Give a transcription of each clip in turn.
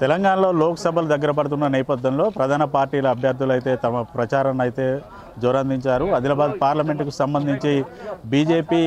తెలంగాణలో లోక్సభలు దగ్గర పడుతున్న నేపథ్యంలో ప్రధాన పార్టీల అభ్యర్థులు అయితే తమ ప్రచారాన్ని అయితే జోరందించారు. ఆదిలాబాద్ పార్లమెంటుకు సంబంధించి బీజేపీ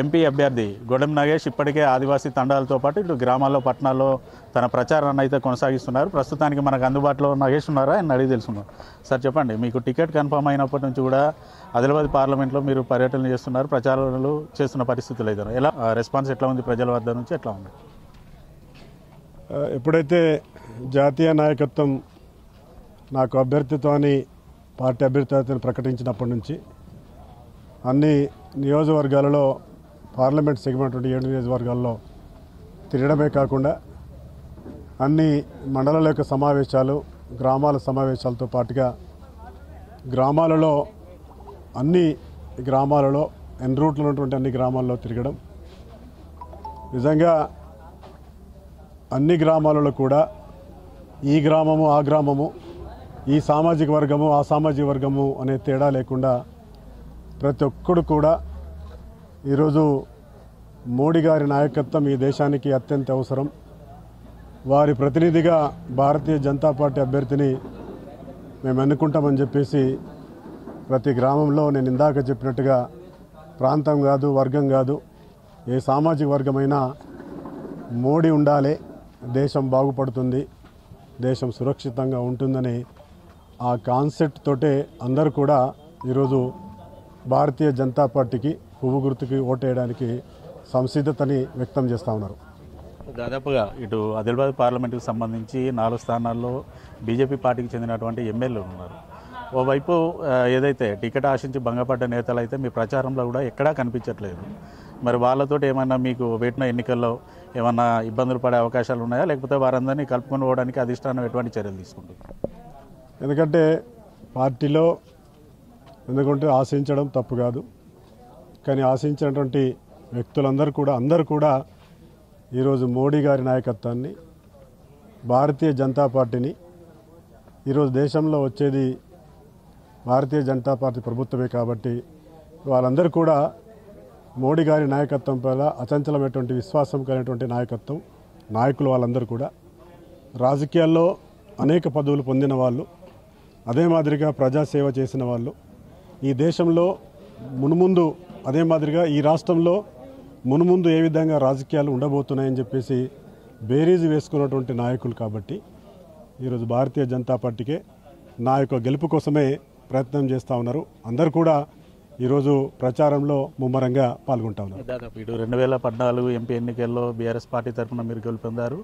ఎంపీ అభ్యర్థి గొడెం నాగేష్ ఇప్పటికే ఆదివాసీ తండాలతో పాటు ఇటు గ్రామాల్లో పట్టణాల్లో తన ప్రచారాన్ని అయితే కొనసాగిస్తున్నారు. ప్రస్తుతానికి మనకు అందుబాటులో నాగేష్ ఉన్నారా అని అడిగి తెలుసుకున్నాం. సార్ చెప్పండి, మీకు టికెట్ కన్ఫర్మ్ అయినప్పటి నుంచి కూడా ఆదిలాబాద్ పార్లమెంట్లో మీరు పర్యటనలు చేస్తున్నారు, ప్రచారాలు చేస్తున్న పరిస్థితులు అయితే ఎలా రెస్పాన్స్ ఎట్లా ఉంది ప్రజల వద్ద నుంచి ఎట్లా ఉంది? ఎప్పుడైతే జాతీయ నాయకత్వం నాకు అభ్యర్థిత్వాన్ని పార్టీ అభ్యర్థిత్వాన్ని ప్రకటించినప్పటి నుంచి అన్ని నియోజకవర్గాలలో పార్లమెంట్ సెగ్మెంట్ 7 నియోజకవర్గాల్లో తిరగడమే కాకుండా అన్ని మండలాల యొక్క సమావేశాలు, గ్రామాల సమావేశాలతో పాటుగా గ్రామాలలో అన్ని గ్రామాలలో ఎన్ రూట్లో ఉన్నటువంటి అన్ని గ్రామాల్లో తిరగడం, నిజంగా అన్ని గ్రామాలలో కూడా ఈ గ్రామము ఆ గ్రామము, ఈ సామాజిక వర్గము ఆ సామాజిక వర్గము అనే తేడా లేకుండా ప్రతి ఒక్కడు కూడా ఈరోజు మోడీ గారి నాయకత్వం ఈ దేశానికి అత్యంత అవసరం. వారి ప్రతినిధిగా భారతీయ జనతా పార్టీ అభ్యర్థిని మేము ఎన్నుకుంటామని చెప్పేసి ప్రతి గ్రామంలో నేను ఇందాక చెప్పినట్టుగా ప్రాంతం కాదు, వర్గం కాదు, ఏ సామాజిక వర్గమైనా మోడీ ఉండాలి, దేశం బాగుపడుతుంది, దేశం సురక్షితంగా ఉంటుందని ఆ కాన్సెప్ట్ తోటే అందరూ కూడా ఈరోజు భారతీయ జనతా పార్టీకి పువ్వు గుర్తుకి ఓటేయడానికి సంసిద్ధతని వ్యక్తం చేస్తూ ఉన్నారు. దాదాపుగా ఇటు ఆదిలాబాద్ పార్లమెంటుకు సంబంధించి 4 స్థానాల్లో బీజేపీ పార్టీకి చెందినటువంటి ఎమ్మెల్యేలు ఉన్నారు. ఓవైపు ఏదైతే టికెట్ ఆశించి భంగపడ్డ నేతలు అయితే మీ ప్రచారంలో కూడా ఎక్కడా కనిపించట్లేదు. మరి వాళ్ళతో ఏమైనా మీకు వేటిన ఎన్నికల్లో ఏమన్నా ఇబ్బందులు పడే అవకాశాలు ఉన్నాయా, లేకపోతే వారందరినీ కలుపుకొని పోవడానికి అధిష్టానం ఎటువంటి చర్యలు తీసుకుంటుంది? ఎందుకంటే పార్టీలో ఎందుకంటే ఆశించడం తప్పు కాదు, కానీ ఆశించినటువంటి వ్యక్తులందరూ కూడా ఈరోజు మోడీ గారి నాయకత్వాన్ని, భారతీయ జనతా పార్టీని, ఈరోజు దేశంలో వచ్చేది భారతీయ జనతా పార్టీ ప్రభుత్వమే కాబట్టి వాళ్ళందరూ కూడా మోడీ గారి నాయకత్వం పైన అచంచలమైనటువంటి విశ్వాసం కలిగినటువంటి నాయకులు వాళ్ళందరూ కూడా రాజకీయాల్లో అనేక పదవులు పొందిన వాళ్ళు, అదే మాదిరిగా ప్రజాసేవ చేసిన వాళ్ళు, ఈ దేశంలో మునుముందు అదే మాదిరిగా ఈ రాష్ట్రంలో మునుముందు ఏ విధంగా రాజకీయాలు ఉండబోతున్నాయని చెప్పేసి బేరీజు వేసుకున్నటువంటి నాయకులు కాబట్టి ఈరోజు భారతీయ జనతా పార్టీకే నా యొక్క గెలుపు కోసమే ప్రయత్నం చేస్తూ ఉన్నారు. అందరూ కూడా ఈరోజు ప్రచారంలో ముమ్మరంగా పాల్గొంటా ఉన్నారు. దాదాపు ఇటు 2014 ఎంపీ ఎన్నికల్లో బీఆర్ఎస్ పార్టీ తరఫున మీరు గెలుపొందారు.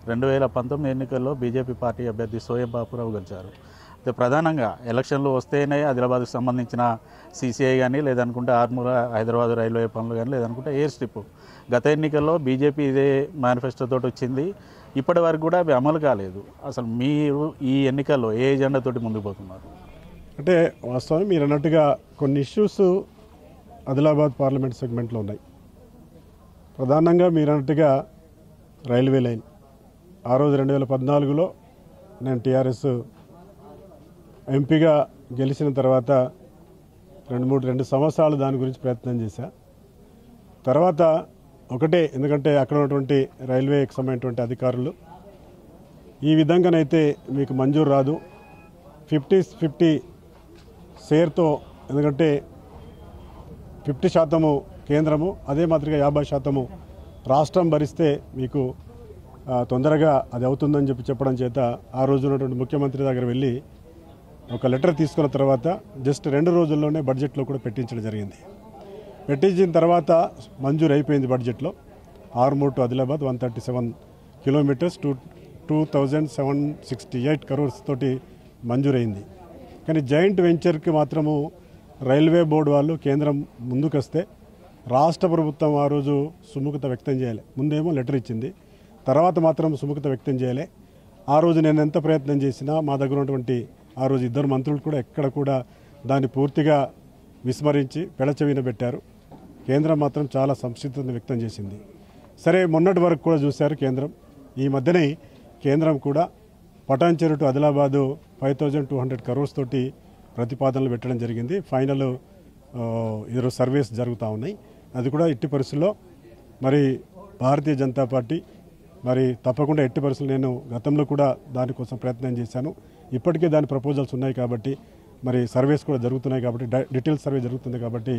2019 ఎన్నికల్లో బీజేపీ పార్టీ అభ్యర్థి సోయం బాపురావు గెలిచారు. అయితే ప్రధానంగా ఎలక్షన్లు వస్తేనే ఆదిలాబాద్కు సంబంధించిన సీసీఐ కానీ, లేదనుకుంటే ఆర్మూర్ హైదరాబాద్ రైల్వే పనులు కానీ, లేదనుకుంటే ఎయిర్ స్ట్రిప్, గత ఎన్నికల్లో బీజేపీ ఇదే మేనిఫెస్టోతో వచ్చింది, ఇప్పటి వరకు కూడా అవి అమలు కాలేదు. అసలు మీరు ఈ ఎన్నికల్లో ఏ ఎజెండాతోటి ముందుకు పోతున్నారు? అంటే వాస్తవానికి మీరు అన్నట్టుగా కొన్ని ఇష్యూస్ ఆదిలాబాద్ పార్లమెంట్ సెగ్మెంట్లో ఉన్నాయి. ప్రధానంగా మీరు అన్నట్టుగా రైల్వే లైన్, ఆ రోజు 2014లో నేను టీఆర్ఎస్ ఎంపీగా గెలిచిన తర్వాత 2 సంవత్సరాలు దాని గురించి ప్రయత్నం చేశా. తర్వాత ఒకటే, ఎందుకంటే అక్కడ ఉన్నటువంటి రైల్వేకి సంబంధించినటువంటి అధికారులు ఈ విధంగానైతే మీకు మంజూరు రాదు, 50-50 షేర్తో, ఎందుకంటే 50% కేంద్రము, అదే మాదిరిగా 50% రాష్ట్రం భరిస్తే మీకు తొందరగా అది అవుతుందని చెప్పడం చేత ఆ రోజు ఉన్నటువంటి ముఖ్యమంత్రి దగ్గర వెళ్ళి ఒక లెటర్ తీసుకున్న తర్వాత జస్ట్ 2 రోజుల్లోనే బడ్జెట్లో కూడా పెట్టించడం జరిగింది. పెట్టించిన తర్వాత మంజూరు అయిపోయింది. బడ్జెట్లో Armoor to Adilabad 137 kilometres 2768 crores తోటి మంజూరైంది. కానీ జాయింట్ వెంచర్కి మాత్రము రైల్వే బోర్డు వాళ్ళు కేంద్రం ముందుకు వస్తే రాష్ట్ర ప్రభుత్వం ఆ రోజు సుముఖత వ్యక్తం చేయాలి. ముందేమో లెటర్ ఇచ్చింది, తర్వాత మాత్రం సుముఖత వ్యక్తం చేయాలి. ఆ రోజు నేను ఎంత ప్రయత్నం చేసినా మా దగ్గర ఉన్నటువంటి ఆ రోజు 2 మంత్రులు కూడా ఎక్కడ కూడా దాన్ని పూర్తిగా విస్మరించి పెడచెవిన పెట్టారు. కేంద్రం మాత్రం చాలా సంసిద్ధతను వ్యక్తం చేసింది. సరే, మొన్నటి వరకు కూడా చూశారు కేంద్రం. ఈ మధ్యనే కేంద్రం కూడా పటాన్చెరు టు ఆదిలాబాదు 5200 crores తోటి ప్రతిపాదనలు పెట్టడం జరిగింది. ఫైనల్ ఈరోజు సర్వేస్ జరుగుతూ ఉన్నాయి. అది కూడా ఇట్టి పరిస్థితుల్లో మరి భారతీయ జనతా పార్టీ మరి తప్పకుండా ఎట్టి పరిస్థితులు నేను గతంలో కూడా దానికోసం ప్రయత్నం చేశాను. ఇప్పటికే దాని ప్రపోజల్స్ ఉన్నాయి కాబట్టి, మరి సర్వేస్ కూడా జరుగుతున్నాయి కాబట్టి, డీటెయిల్ సర్వే జరుగుతుంది కాబట్టి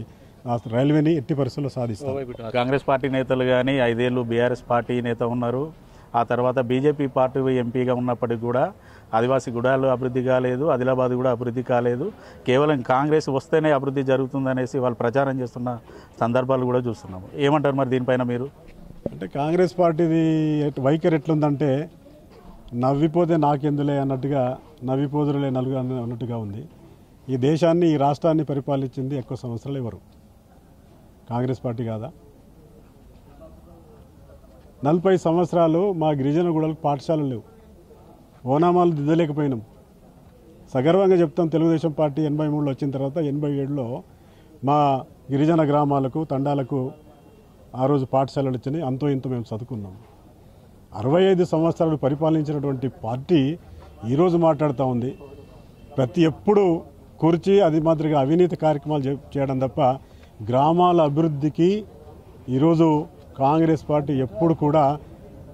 ఆ రైల్వేని ఎట్టి పరిస్థితుల్లో సాధిస్తాం. కాంగ్రెస్ పార్టీ నేతలు కానీ 5 ఏళ్ళు బీఆర్ఎస్ పార్టీ నేత ఉన్నారు. ఆ తర్వాత బీజేపీ పార్టీ ఎంపీగా ఉన్నప్పటికీ కూడా ఆదివాసీ గుడాలు అభివృద్ధి కాలేదు, ఆదిలాబాద్ కూడా అభివృద్ధి కాలేదు. కేవలం కాంగ్రెస్ వస్తేనే అభివృద్ధి జరుగుతుందనేసి వాళ్ళు ప్రచారం చేస్తున్న సందర్భాలు కూడా చూస్తున్నాము. ఏమంటారు మరి దీనిపైన మీరు? అంటే కాంగ్రెస్ పార్టీది వైఖరి ఎట్లుందంటే నవ్విపోతే నాకెందులే అన్నట్టుగా, నవ్విపోదురులే నలుగు అన్నట్టుగా ఉంది. ఈ దేశాన్ని, ఈ రాష్ట్రాన్ని పరిపాలించింది ఎక్కువ సంవత్సరాలు ఎవరు? కాంగ్రెస్ పార్టీ కాదా? 40 సంవత్సరాలు మా గిరిజన గుడలకు పాఠశాలలు లేవు, ఓనామాలు దిద్దలేకపోయినాం. సగర్వంగా చెప్తాం, తెలుగుదేశం పార్టీ 83లో వచ్చిన తర్వాత 87లో మా గిరిజన గ్రామాలకు, తండాలకు ఆ రోజు పాఠశాలలు వచ్చినాయి. అంతో ఇంతో మేము చదువుకున్నాం. 65 సంవత్సరాలు పరిపాలించినటువంటి పార్టీ ఈరోజు మాట్లాడుతూ ఉంది. ప్రతి ఎప్పుడు కూర్చి అది మాదిరిగా అవినీతి కార్యక్రమాలు చేయడం తప్ప గ్రామాల అభివృద్ధికి ఈరోజు కాంగ్రెస్ పార్టీ ఎప్పుడు కూడా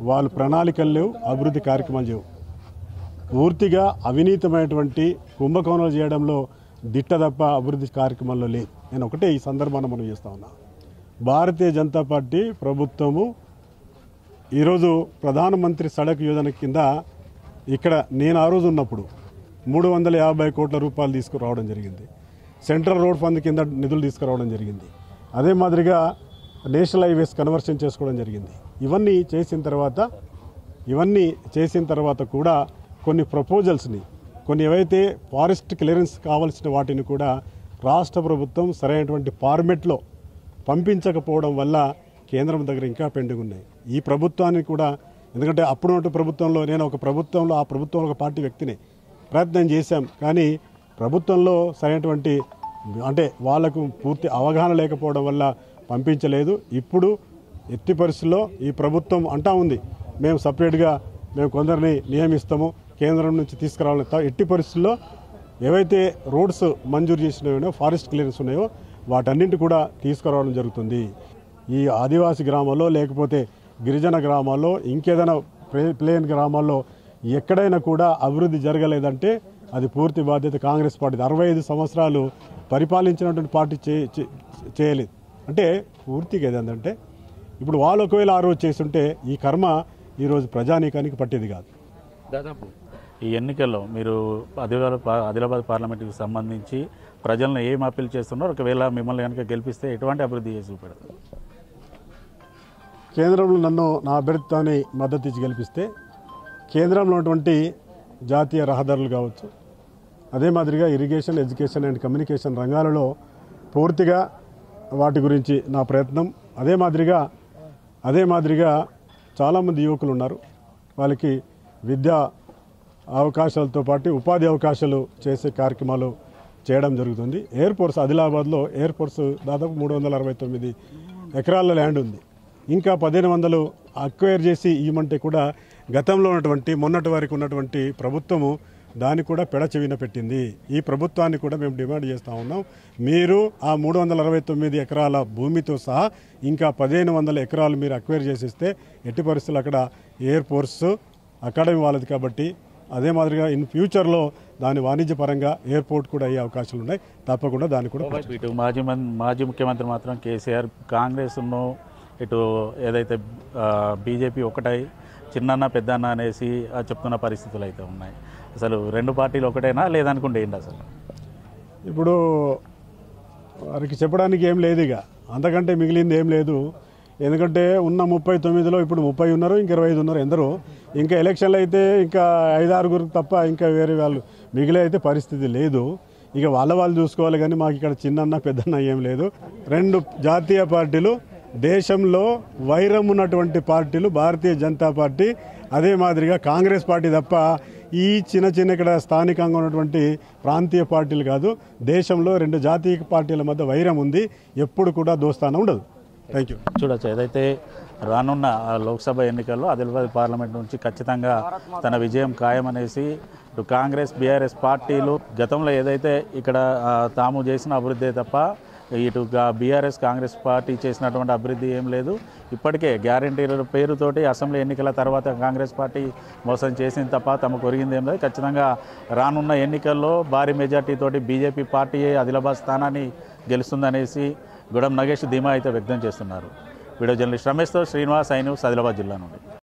వాళ్ళు ప్రణాళికలు లేవు, అభివృద్ధి కార్యక్రమాలు లేవు. పూర్తిగా అవినీతమైనటువంటి కుంభకోణాలు చేయడంలో దిట్ట తప్ప అభివృద్ధి కార్యక్రమాల్లో లేదు. నేను ఒకటే ఈ సందర్భాన్ని మనం చేస్తూ ఉన్నా, భారతీయ జనతా పార్టీ ప్రభుత్వము ఈరోజు ప్రధానమంత్రి సడక్ యోజన కింద ఇక్కడ నేను ఆ రోజు ఉన్నప్పుడు 350 కోట్ల రూపాయలు తీసుకురావడం జరిగింది. సెంట్రల్ రోడ్ ఫండ్ కింద నిధులు తీసుకురావడం జరిగింది. అదే మాదిరిగా నేషనల్ హైవేస్ కన్వర్షన్ చేసుకోవడం జరిగింది. ఇవన్నీ చేసిన తర్వాత కూడా కొన్ని ప్రపోజల్స్ని, కొన్ని ఏవైతే ఫారెస్ట్ క్లియరెన్స్ కావాల్సిన వాటిని కూడా రాష్ట్ర ప్రభుత్వం సరైనటువంటి ఫార్మెట్లో పంపించకపోవడం వల్ల కేంద్రం దగ్గర ఇంకా పెండింగ్ ఉన్నాయి. ఈ ప్రభుత్వాన్ని కూడా, ఎందుకంటే అప్పుడున్నట్టు ప్రభుత్వంలో నేను ఒక ప్రభుత్వంలో, ఆ ప్రభుత్వంలో ఒక పార్టీ వ్యక్తిని ప్రయత్నం చేశాం. కానీ ప్రభుత్వంలో సరైనటువంటి అంటే వాళ్లకు పూర్తి అవగాహన లేకపోవడం వల్ల పంపించలేదు. ఇప్పుడు ఎట్టి పరిస్థితుల్లో ఈ ప్రభుత్వం అంటా ఉంది, మేము సపరేట్గా మేము కొందరిని నియమిస్తాము, కేంద్రం నుంచి తీసుకురావాలని. ఎట్టి పరిస్థితుల్లో ఏవైతే రోడ్స్ మంజూరు చేసినవో, ఫారెస్ట్ క్లియరెన్స్ ఉన్నాయో వాటన్నింటి కూడా తీసుకురావడం జరుగుతుంది. ఈ ఆదివాసీ గ్రామాల్లో, లేకపోతే గిరిజన గ్రామాల్లో, ఇంకేదైనా ప్లేన్ గ్రామాల్లో ఎక్కడైనా కూడా అభివృద్ధి జరగలేదంటే అది పూర్తి బాధ్యత కాంగ్రెస్ పార్టీ. 65 సంవత్సరాలు పరిపాలించినటువంటి పార్టీ చేయలేదు అంటే పూర్తిగా ఏదంటే, ఇప్పుడు వాళ్ళు ఒకవేళ ఆ రోజు చేస్తుంటే ఈ కర్మ ఈరోజు ప్రజానీకానికి పట్టేది కాదు. దాదాపు ఈ ఎన్నికల్లో మీరు ఆదిలాబాద్ పార్లమెంటుకి సంబంధించి ప్రజలను ఏం అప్పీల్ చేస్తున్నారు? ఒకవేళ మిమ్మల్ని కనుక గెలిపిస్తే ఎటువంటి అభివృద్ధి చేసి చూపెడతారు? కేంద్రంలో నన్ను నా అభ్యర్థిని మద్దతు ఇచ్చి గెలిపిస్తే కేంద్రంలో ఉన్నటువంటి జాతీయ రహదారులు కావచ్చు, అదే మాదిరిగా ఇరిగేషన్, ఎడ్యుకేషన్ అండ్ కమ్యూనికేషన్ రంగాలలో పూర్తిగా వాటి గురించి నా ప్రయత్నం. అదే మాదిరిగా చాలామంది యువకులు ఉన్నారు, వాళ్ళకి విద్యా అవకాశాలతో పాటు ఉపాధి అవకాశాలు చేసే కార్యక్రమాలు చేయడం జరుగుతుంది. ఎయిర్పోర్ట్స్, ఆదిలాబాద్లో ఎయిర్పోర్ట్స్ దాదాపు 369 ఎకరాల ల్యాండ్ ఉంది. ఇంకా 1500 అక్వైర్ చేసి ఇవ్వమంటే కూడా గతంలో ఉన్నటువంటి, మొన్నటి వరకు ఉన్నటువంటి ప్రభుత్వము దాన్ని కూడా పెడచెవిన పెట్టింది. ఈ ప్రభుత్వాన్ని కూడా మేము డిమాండ్ చేస్తూ ఉన్నాం, మీరు ఆ 369 ఎకరాల భూమితో సహా ఇంకా 1500 ఎకరాలు మీరు అక్వైర్ చేసిస్తే ఎట్టి పరిస్థితులు అక్కడ ఎయిర్పోర్ట్స్ అకాడమీ వాళ్ళది కాబట్టి, అదే మాదిరిగా ఇన్ ఫ్యూచర్లో దాని వాణిజ్యపరంగా ఎయిర్పోర్ట్ కూడా అయ్యే అవకాశాలు ఉన్నాయి. తప్పకుండా దాన్ని కూడా ఇటు మాజీ ముఖ్యమంత్రి మాత్రం కేసీఆర్, కాంగ్రెస్ను ఇటు ఏదైతే బీజేపీ ఒకటై చిన్న పెద్దన్న అనేసి చెప్తున్న పరిస్థితులు అయితే ఉన్నాయి. అసలు రెండు పార్టీలు ఒకటేనా లేదనుకుంటే ఏంటి అసలు? ఇప్పుడు వారికి చెప్పడానికి ఏం లేదు, ఇక అంతకంటే మిగిలింది ఏం లేదు. ఎందుకంటే ఉన్న 39లో ఇప్పుడు 30 ఉన్నారు, ఇంకా 25 ఉన్నారు. ఎందరో ఇంకా ఎలక్షన్లు అయితే ఇంకా 5-6 తప్ప ఇంకా వేరే వాళ్ళు మిగిలే అయితే పరిస్థితి లేదు. ఇక వాళ్ళు చూసుకోవాలి, కానీ మాకు ఇక్కడ చిన్న పెద్దన్న ఏం లేదు. రెండు జాతీయ పార్టీలు, దేశంలో వైరం ఉన్నటువంటి పార్టీలు భారతీయ జనతా పార్టీ, అదే మాదిరిగా కాంగ్రెస్ పార్టీ తప్ప ఈ చిన్న ఇక్కడ స్థానికంగా ఉన్నటువంటి ప్రాంతీయ పార్టీలు కాదు. దేశంలో రెండు జాతీయ పార్టీల మధ్య వైరం ఉంది, ఎప్పుడు కూడా దోస్తానం ఉండదు. Thank you. చూడొచ్చు, ఏదైతే రానున్న లోక్సభ ఎన్నికల్లో ఆదిలాబాద్ పార్లమెంట్ నుంచి ఖచ్చితంగా తన విజయం ఖాయమనేసి ఇటు కాంగ్రెస్, బీఆర్ఎస్ పార్టీలు గతంలో ఏదైతే ఇక్కడ తాము చేసిన అభివృద్ధి తప్ప ఇటు బీఆర్ఎస్ కాంగ్రెస్ పార్టీ చేసినటువంటి అభివృద్ధి ఏం లేదు. ఇప్పటికే గ్యారంటీల పేరుతోటి అసెంబ్లీ ఎన్నికల తర్వాత కాంగ్రెస్ పార్టీ మోసం చేసింది తప్ప తమకు ఒరిగింది ఏం లేదు. ఖచ్చితంగా రానున్న ఎన్నికల్లో భారీ మెజార్టీతోటి బీజేపీ పార్టీయే ఆదిలాబాద్ స్థానాన్ని గెలుస్తుందనేసి గొడెం నగేష్ ధీమా అయితే వ్యక్తం చేస్తున్నారు. వీడియో జర్నలిస్ట్ రమేష్తో శ్రీనివాస్, ఐ న్యూస్, ఆదిలాబాద్ జిల్లా నుండి.